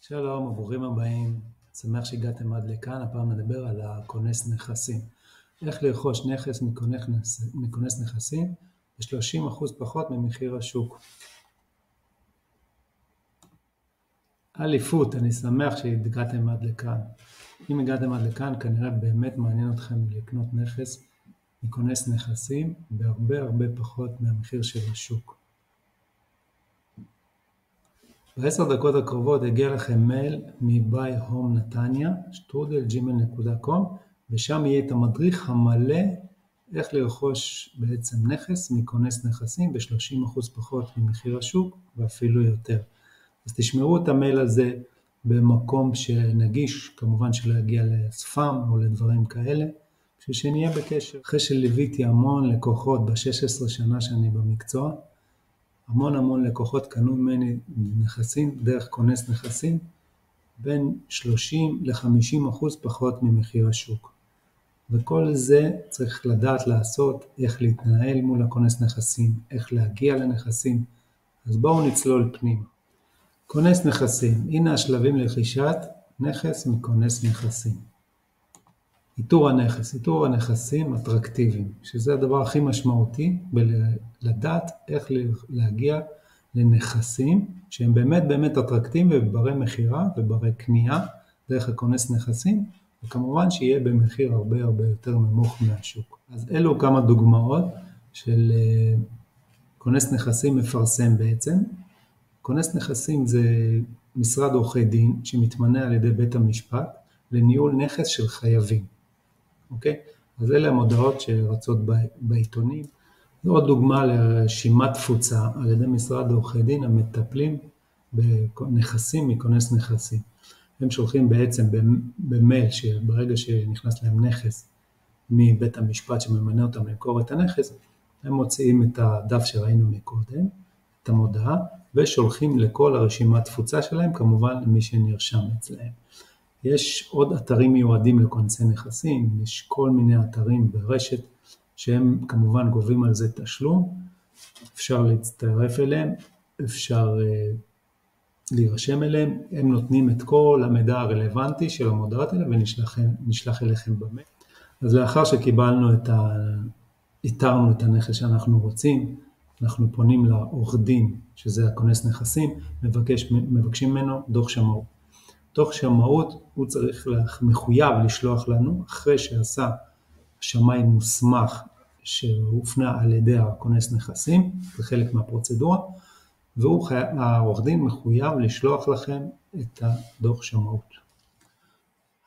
שלום וברוכים הבאים, שמח שהגעתם עד לכאן. הפעם נדבר על הכונס נכסים. איך לרכוש נכס מכונס נכסים ב-30% פחות ממחיר השוק. אליפות, אני שמח שהגעתם עד לכאן. אם הגעתם עד לכאן, כנראה באמת מעניין אתכם לקנות נכס מכונס נכסים בהרבה פחות מהמחיר של השוק. ב10 דקות הקרובות הגיע לכם מייל mbyhomenatanya@gmail.com, ושם יהיה את המדריך המלא איך לרכוש בעצם נכס מכונס נכסים ב-30% פחות ממחיר השוק ואפילו יותר. אז תשמרו את המייל הזה במקום שנגיש, כמובן שלא יגיע לספאם או לדברים כאלה, בשביל שנהיה בקשר. אחרי שליוויתי המון לקוחות ב-16 שנה שאני במקצוע, המון לקוחות קנו ממני נכסים דרך כונס נכסים בין 30 ל-50% פחות ממחיר השוק. וכל זה צריך לדעת לעשות, איך להתנהל מול הכונס נכסים, איך להגיע לנכסים. אז בואו נצלול פנימה. כונס נכסים, הנה השלבים לרכישת נכס מכונס נכסים. איתור הנכס, איתור הנכסים אטרקטיביים, שזה הדבר הכי משמעותי בלדעת איך להגיע לנכסים שהם באמת אטרקטיביים וברי מחירה וברי קנייה דרך הכונס נכסים, וכמובן שיהיה במחיר הרבה יותר נמוך מהשוק. אז אלו כמה דוגמאות של כונס נכסים מפרסם בעצם. כונס נכסים זה משרד עורכי דין שמתמנה על ידי בית המשפט לניהול נכס של חייבים. אוקיי? אז אלה המודעות שרצות בעיתונים. זו עוד דוגמה לרשימת תפוצה על ידי משרד עורכי דין המטפלים בנכסים מכונס נכסים. הם שולחים בעצם במייל שברגע שנכנס להם נכס מבית המשפט שממנה אותם למכור את הנכס, הם מוציאים את הדף שראינו מקודם, את המודעה, ושולחים לכל הרשימת תפוצה שלהם, כמובן למי שנרשם אצלהם. יש עוד אתרים מיועדים לכונסי נכסים, יש כל מיני אתרים ברשת שהם כמובן גובים על זה תשלום, אפשר להצטרף אליהם, אפשר להירשם אליהם, הם נותנים את כל המידע הרלוונטי של המודעות האלה ונשלח אליכם במייל. אז לאחר שקיבלנו איתרנו את הנכס שאנחנו רוצים, אנחנו פונים לעורך דין, שזה הכונס נכסים, מבקשים ממנו דוח שמאות. דוח שמאות הוא מחויב לשלוח לנו אחרי שעשה שמאי מוסמך שהופנה על ידי הכונס נכסים, זה חלק מהפרוצדורה, והעורך דין מחויב לשלוח לכם את הדוח שמאות.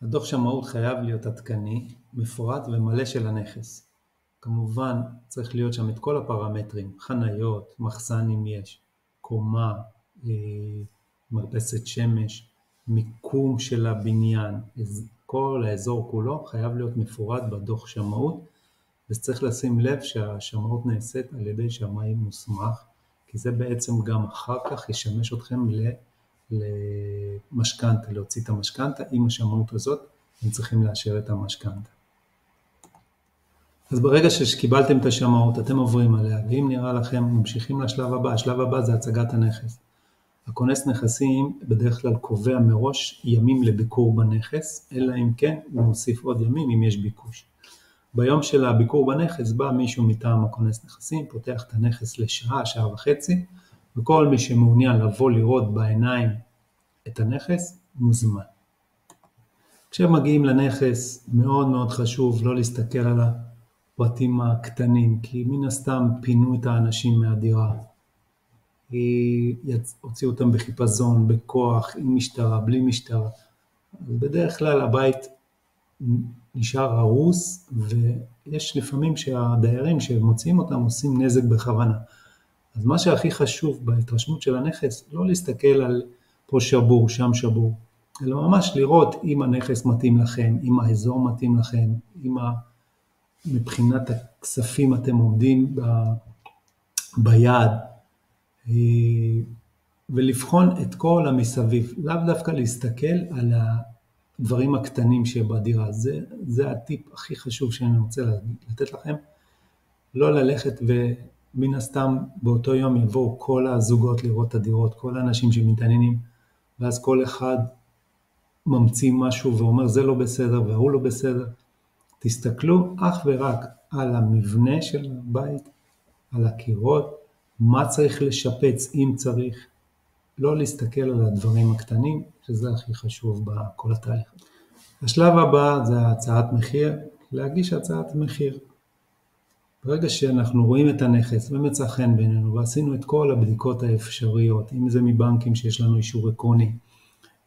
הדוח שמאות חייב להיות עדכני, מפורט ומלא של הנכס. כמובן צריך להיות שם את כל הפרמטרים, חניות, מחסן אם יש, קומה, מרפסת שמש, מיקום של הבניין, כל האזור כולו חייב להיות מפורט בדוח שמאות, וצריך לשים לב שהשמאות נעשית על ידי שמאי מוסמך, כי זה בעצם גם אחר כך ישמש אתכם למשכנתא, להוציא את המשכנתא. עם השמאות הזאת הם צריכים לאשר את המשכנתא. אז ברגע שקיבלתם את השמאות אתם עוברים עליה, ואם נראה לכם ממשיכים לשלב הבא. השלב הבא זה הצגת הנכס. הכונס נכסים בדרך כלל קובע מראש ימים לביקור בנכס, אלא אם כן הוא מוסיף עוד ימים אם יש ביקוש. ביום של הביקור בנכס בא מישהו מטעם הכונס נכסים, פותח את הנכס לשעה, שעה וחצי, וכל מי שמעוניין לבוא לראות בעיניים את הנכס מוזמן. כשמגיעים לנכס מאוד חשוב לא להסתכל על הפרטים הקטנים, כי מן הסתם פינו את האנשים מהדירה. הוציאו אותם בחיפזון, בכוח, עם משטרה, בלי משטרה. אז בדרך כלל הבית נשאר הרוס, ויש לפעמים שהדיירים שמוציאים אותם עושים נזק בכוונה. אז מה שהכי חשוב בהתרשמות של הנכס, לא להסתכל על פה שבור, שם שבור, אלא ממש לראות אם הנכס מתאים לכם, אם האזור מתאים לכם, אם מבחינת הכספים אתם עומדים ביעד, ולבחון את כל המסביב, לאו דווקא להסתכל על הדברים הקטנים שבדירה. זה הטיפ הכי חשוב שאני רוצה לתת לכם, לא ללכת מן הסתם באותו יום יבואו כל הזוגות לראות את הדירות, כל האנשים שמתעניינים, ואז כל אחד ממציא משהו ואומר זה לא בסדר והוא לא בסדר. תסתכלו אך ורק על המבנה של הבית, על הקירות, מה צריך לשפץ אם צריך, לא להסתכל על הדברים הקטנים, שזה הכי חשוב בכל התהליך. השלב הבא זה הצעת מחיר, להגיש הצעת מחיר. ברגע שאנחנו רואים את הנכס ומצא חן בינינו ועשינו את כל הבדיקות האפשריות, אם זה מבנקים שיש לנו אישור עקרוני,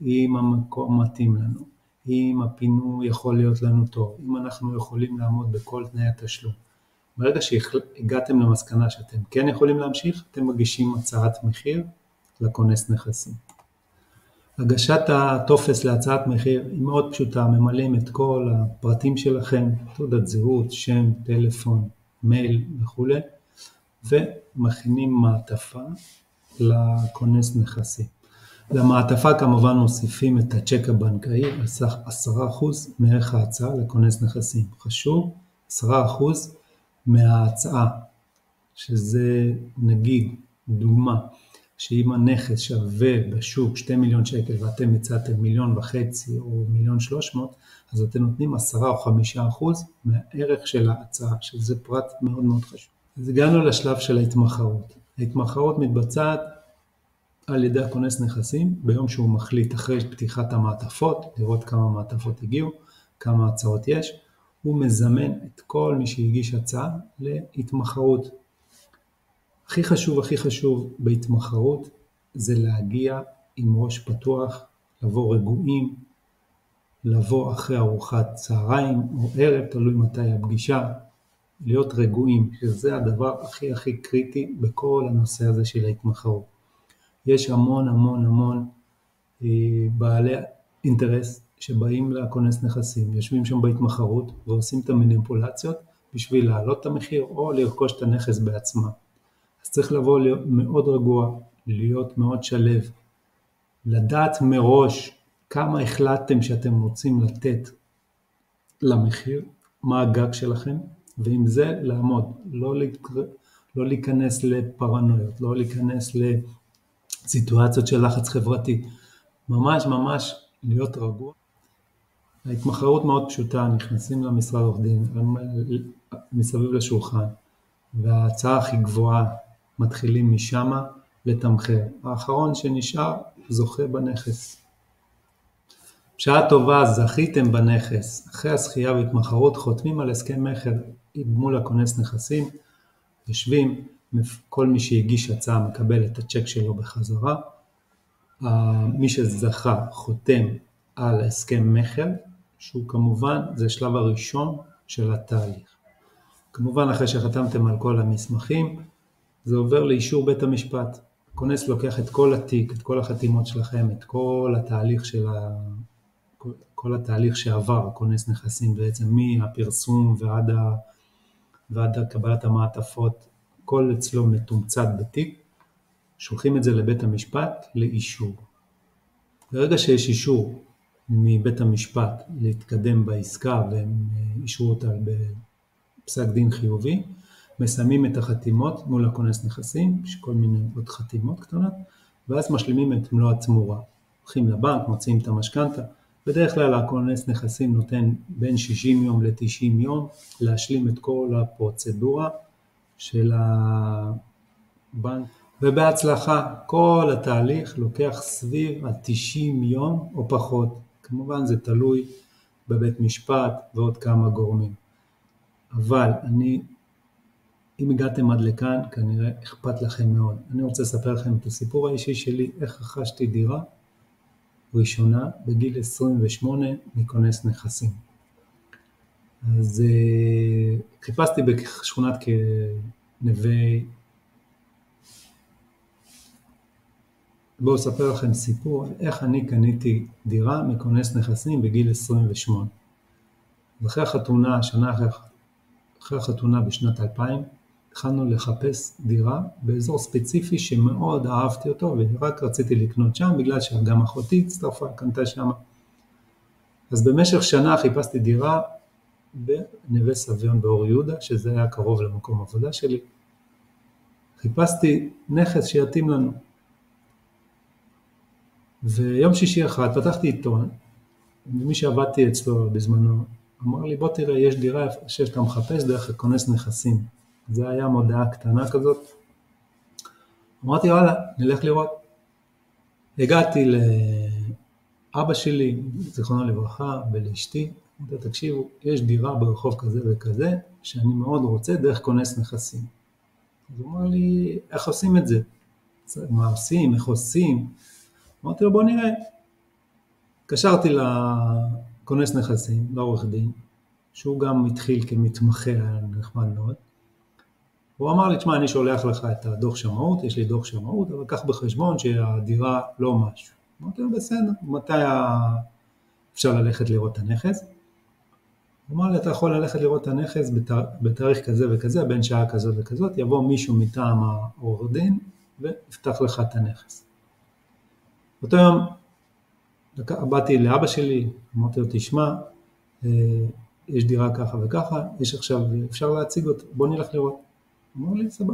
אם המקום מתאים לנו, אם הפינוי יכול להיות לנו טוב, אם אנחנו יכולים לעמוד בכל תנאי התשלום. ברגע שהגעתם למסקנה שאתם כן יכולים להמשיך, אתם מגישים הצעת מחיר לכונס נכסים. הגשת הטופס להצעת מחיר היא מאוד פשוטה, ממלאים את כל הפרטים שלכם, תעודת זהות, שם, טלפון, מייל וכו', ומכינים מעטפה לכונס נכסים. למעטפה כמובן מוסיפים את הצ'ק הבנקאי על סך 10% מערך ההצעה לכונס נכסים. חשוב, 10% מההצעה, שזה נגיד דוגמה, שאם הנכס שווה בשוק 2 מיליון שקל ואתם הצעתם 1.5 מיליון או 1.3 מיליון, אז אתם נותנים 10 או 5% מהערך של ההצעה, שזה פרט מאוד מאוד חשוב. אז הגענו לשלב של ההתמחרות. ההתמחרות מתבצעת על ידי הכונס נכסים ביום שהוא מחליט אחרי פתיחת המעטפות, לראות כמה מעטפות הגיעו, כמה הצעות יש, הוא מזמן את כל מי שהגיש הצעה להתמחרות. הכי חשוב בהתמחרות זה להגיע עם ראש פתוח, לבוא רגועים, לבוא אחרי ארוחת צהריים או ערב, תלוי מתי הפגישה, להיות רגועים, שזה הדבר הכי קריטי בכל הנושא הזה של ההתמחרות. יש המון בעלי אינטרס שבאים לכונס נכסים, יושבים שם בהתמחרות ועושים את המניפולציות בשביל להעלות את המחיר או לרכוש את הנכס בעצמם. אז צריך לבוא מאוד רגוע, להיות מאוד שלב, לדעת מראש כמה החלטתם שאתם רוצים לתת למחיר, מה הגג שלכם, ועם זה לעמוד, לא להיכנס לפרנויות, לא להיכנס לסיטואציות של לחץ חברתי, ממש להיות רגוע. ההתמחרות מאוד פשוטה, נכנסים למשרד עורך דין, מסביב לשולחן, וההצעה הכי גבוהה מתחילים משם לתמחר. האחרון שנשאר זוכה בנכס. בשעה טובה זכיתם בנכס, אחרי הזכייה והתמחרות חותמים על הסכם מכר מול הכונס נכסים, יושבים, כל מי שהגיש הצעה מקבל את הצ'ק שלו בחזרה, מי שזכה חותם על הסכם מכר, שהוא כמובן זה השלב הראשון של התהליך. כמובן אחרי שחתמתם על כל המסמכים, זה עובר לאישור בית המשפט. הכונס לוקח את כל התיק, את כל החתימות שלכם, את כל התהליך שעבר הכונס נכסים בעצם מהפרסום ועד קבלת המעטפות, כל אצלו מתומצת בתיק, שולחים את זה לבית המשפט לאישור. ברגע שיש אישור מבית המשפט להתקדם בעסקה והם אישרו אותה בפסק דין חיובי, מסיימים את החתימות מול הכונס נכסים, יש כל מיני עוד חתימות קטנות, ואז משלימים את מלוא התמורה. הולכים לבנק, מוצאים את המשכנתא, בדרך כלל הכונס נכסים נותן בין 60 יום ל-90 יום להשלים את כל הפרוצדורה של הבנק, ובהצלחה כל התהליך לוקח סביב 90 יום או פחות. כמובן זה תלוי בבית משפט ועוד כמה גורמים. אבל אם הגעתם עד לכאן, כנראה אכפת לכם מאוד. אני רוצה לספר לכם את הסיפור האישי שלי, איך רכשתי דירה ראשונה בגיל 28 מכונס נכסים. אז חיפשתי בשכונת כנווה. בואו אספר לכם סיפור על איך אני קניתי דירה מכונס נכסים בגיל 28. אחרי החתונה, שנה אחרי החתונה בשנת 2000, התחלנו לחפש דירה באזור ספציפי שמאוד אהבתי אותו, ורק רציתי לקנות שם בגלל שגם אחותי הצטרפה, קנתה שם. אז במשך שנה חיפשתי דירה בנווה סביון באור יהודה, שזה היה קרוב למקום עבודה שלי. חיפשתי נכס שיתאים לנו. ויום שישי אחד פתחתי עיתון, ומי שעבדתי אצלו בזמנו, אמר לי, בוא תראה, יש דירה שאתה מחפש דרך הכונס נכסים. זה היה מודעה קטנה כזאת. אמרתי, וואלה, נלך לראות. הגעתי לאבא שלי, זיכרונו לברכה, ולאשתי, אמרתי, תקשיבו, יש דירה ברחוב כזה וכזה, שאני מאוד רוצה דרך כונס נכסים. אז הוא אמר לי, איך עושים את זה? מה עושים, איך עושים? אמרתי לו, בוא נראה. קשרתי לכונס נכסים, לעורך דין, שהוא גם התחיל כמתמחה, נחמד מאוד. הוא אמר לי, תשמע, אני שולח לך את הדוח שמאות, יש לי דוח שמאות, אבל קח בחשבון שהדירה לא משהו. אמרתי לו, בסדר, מתי אפשר ללכת לראות את הנכס? הוא אמר לי, אתה יכול ללכת לראות את הנכס בתאריך כזה וכזה, בין שעה כזאת וכזאת, יבוא מישהו מטעם העורך דין, ויפתח לך את הנכס. באותו יום, באתי לאבא שלי, אמרתי לו, תשמע, יש דירה ככה וככה, יש עכשיו, אפשר להציג אותה, בוא נלך לראות. אמר לי, סבבה.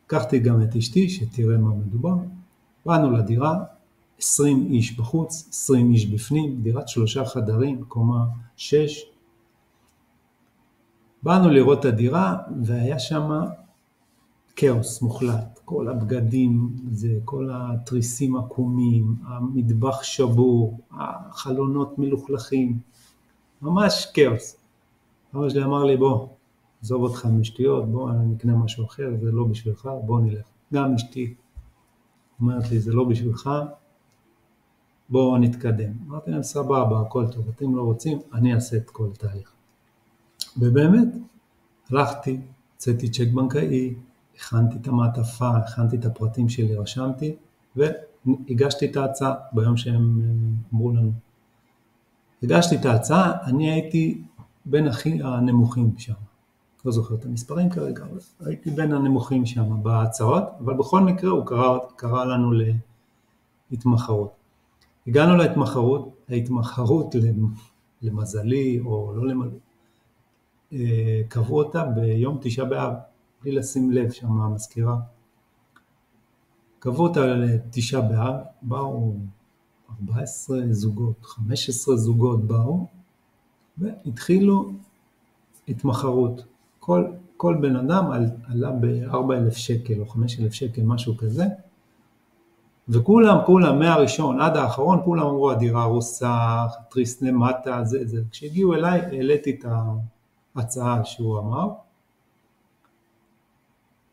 לקחתי גם את אשתי, שתראה מה מדובר. באנו לדירה, 20 איש בחוץ, 20 איש בפנים, דירת 3 חדרים, קומה 6. באנו לראות את הדירה, והיה שם כאוס מוחלט. כל הבגדים, כל התריסים עקומים, המטבח שבור, החלונות מלוכלכים, ממש כאוס. אבא שלי אמר לי, בוא, עזוב אותך משטויות, בוא נקנה משהו אחר, זה לא בשבילך, בוא נלך. גם אשתי אומרת לי, זה לא בשבילך, בוא נתקדם. אמרתי להם, סבבה, הכל טוב, אתם לא רוצים, אני אעשה את כל תהליך. ובאמת, הלכתי, הוצאתי צ'ק בנקאי, הכנתי את המעטפה, הכנתי את הפרטים שלי, רשמתי, והגשתי את ההצעה ביום שהם אמרו לנו. הגשתי את ההצעה, אני הייתי בין הכי הנמוכים שם. לא זוכר את המספרים כרגע, אבל הייתי בין הנמוכים שם בהצעות, אבל בכל מקרה הוא קרא לנו להתמחרות. הגענו ההתמחרות למזלי או לא למזלי, קבעו אותה ביום 9 באב, בלי לשים לב שם המזכירה. קבעו אותה ל9 באב, באו 14 זוגות, 15 זוגות באו, והתחילו התמחרות. כל בן אדם עלה ב4,000 שקל או 5,000 שקל, משהו כזה, וכולם, מהראשון עד האחרון, כולם אמרו, הדירה רוסה, תריס למטה, זה. כשהגיעו אליי, העליתי את ההצעה שהוא אמר,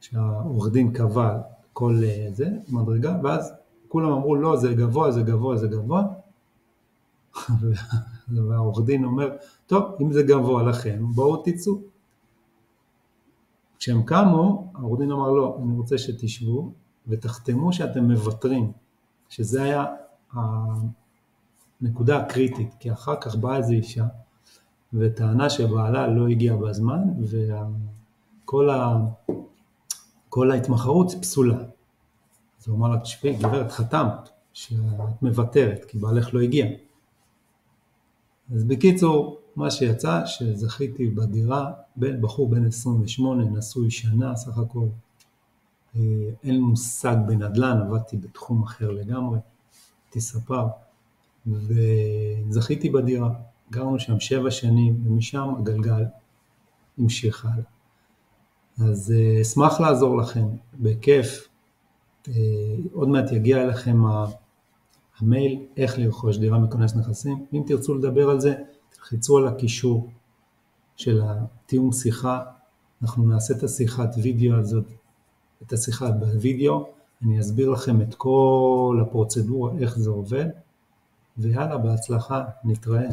שהעורך דין קבע כל זה, מדרגה, ואז כולם אמרו, לא, זה גבוה, זה גבוה, זה גבוה, והעורך דין אומר, טוב, אם זה גבוה לכם, בואו תצאו. כשהם קמו, העורך דין אמר, לא, אני רוצה שתשבו, ותחתמו שאתם מבטרים, שזה היה הנקודה הקריטית, כי אחר כך באה איזו אישה, וטענה שבעלה לא הגיע בזמן, וכל ההתמחרות פסולה. אז הוא אמר לה, תשבי, גברת, חתמת, שאת מבטרת, כי בעלך לא הגיע. אז בקיצור, מה שיצא, שזכיתי בדירה, בחור בן 28, נשוי שנה, סך הכל, אין מושג בנדל"ן, עבדתי בתחום אחר לגמרי, הייתי ספר, וזכיתי בדירה, גרנו שם 7 שנים, ומשם הגלגל המשיך הלאה. אז אשמח לעזור לכם, בכיף, עוד מעט יגיע אליכם המייל, איך לרכוש דירה מכונס נכסים, אם תרצו לדבר על זה, תלחצו על הקישור של התיאום שיחה, אנחנו נעשה את השיחת וידאו הזאת, את השיחה בווידאו, אני אסביר לכם את כל הפרוצדורה, איך זה עובד, ויאללה, בהצלחה, נתראה.